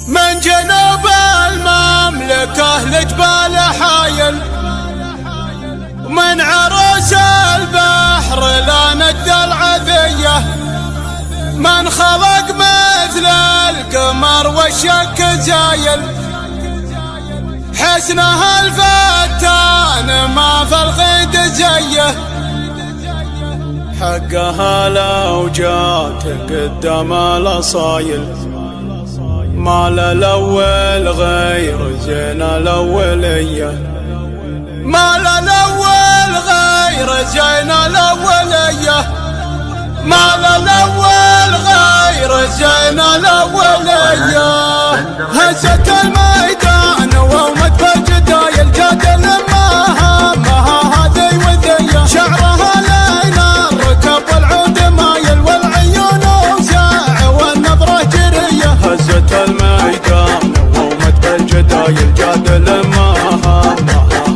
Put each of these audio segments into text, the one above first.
من جنوب المملكة لجبال حايل، ومن عروس البحر لا ند العذية، من خلق مثل القمر والشك زايل، حسنها الفتان ما في الغيد زيه، حقها لو جات قدام الاصايل، مال الاول غير زين الاوليه، مال الاول غير زين الاوليه، مال الاول غير زين الاوليه. هزت الميدان وومت بالجدايل، جاد لماها هذي وذيه، شعرها لين الركب والعود مايل، والعيون وساع والنظره جريه. هزت الميدان وومت بالجدايل، جاد لماها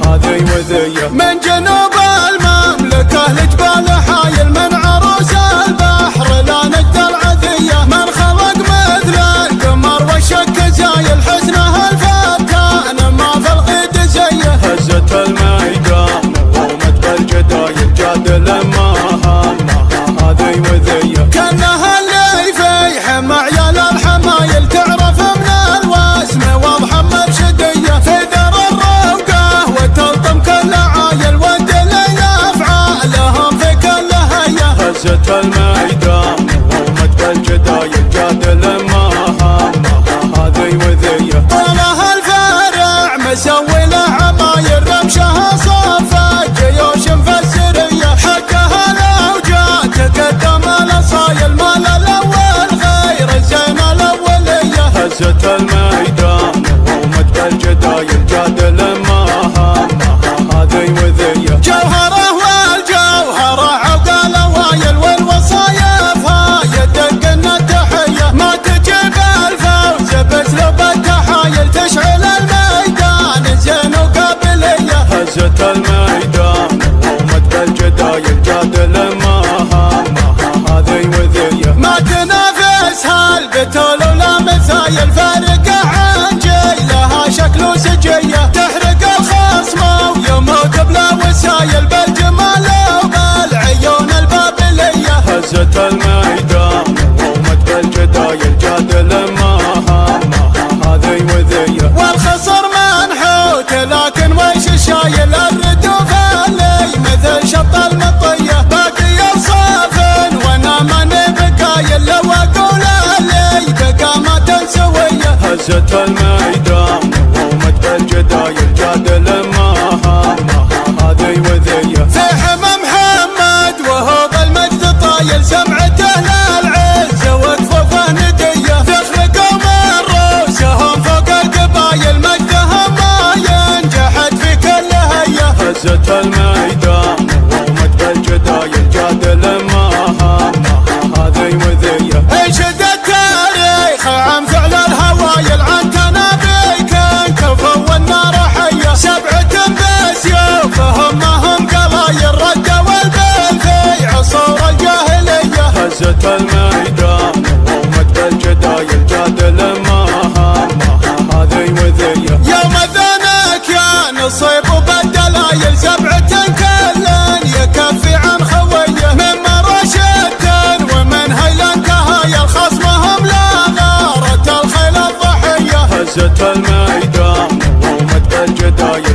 هذي وذيه، من جنوب المملكه لجبال حايل، من عروس البحر لا ند العذيه، من خلق مثل القمر والشك زايل، حسنها الفتان ما في الغيد زيه. هزت الميدان وومت بالجدايل، جاد لماها هذي وذيه، كانها اللي في حمى عيال الحمايل، تعرف من الوسم واضحه مرشديه، في ذر الروقه وتلطم كل عايل، ودل افعالهم في كل هيه. هزت الميدان وومت بالجدايل، جاد لماها هذي وذيه، طولها الفارع مسوي له عمايل، رمشها صفى جيوش مفسريه، حقها لو جات قدام الاصايل، مال الاول غير زين الاوليه. هزت الميدان وومت بالجدايل، جاد لماها هذي وذيه، جوهره والجوهره عقال وايل، والوصايف هاي يدق التحيه، ما تجيب الفوز باسلوب التحايل، تشعل الميدان زين وقابليه. هزت الميدان وومت بالجدايل، جاد لماها هذي وذيه، ما تنافسها البتول ولا مثايل، فارقه عن جيلها شكل وسجيه، تحرق الخصم ويموت بلا وسايل، بالجمال وبالعيون البابليه. هزت الميدان وومت بالجدايل، جاد لماها هذي وذيه، والخصر منحوت لكن ويش الشايل، الردوف اللي مثل شط المطيه، باقي الصف وانا ماني بكايل، لو اقول اللي بقى ما تنسويه. هزت الميدان وومت بالجدايل، جاد لماها هذي وذيه، في حمى محمد وهو بالمجد طايل، سمعته للعز وكفوفه نديه، فخر قوم رؤوسهم فوق القبايل، مجدهم ما ينجحد في كل هيه. هزت الميدان وومت بالجدايل، جاد لماها هذي وذيه، انشد التاريخ عن فعل الهوايل، عن تنابيك كفوا والنار حيه، سبعه بسيوفهم ما هم قلايل، ردوا البل في عصور الجاهليه. هزت الميدان وومت بالجدايل، جاد لماها هذي وذيه، يوم ذنك يا نصيب وبالدلايل، سبعه كل يكفي عن خويه، من مرشد ومن هيلان كهايل، خصمهم لا غارت الخيل الضحيه. هزت الميدان وومت بالجدايل،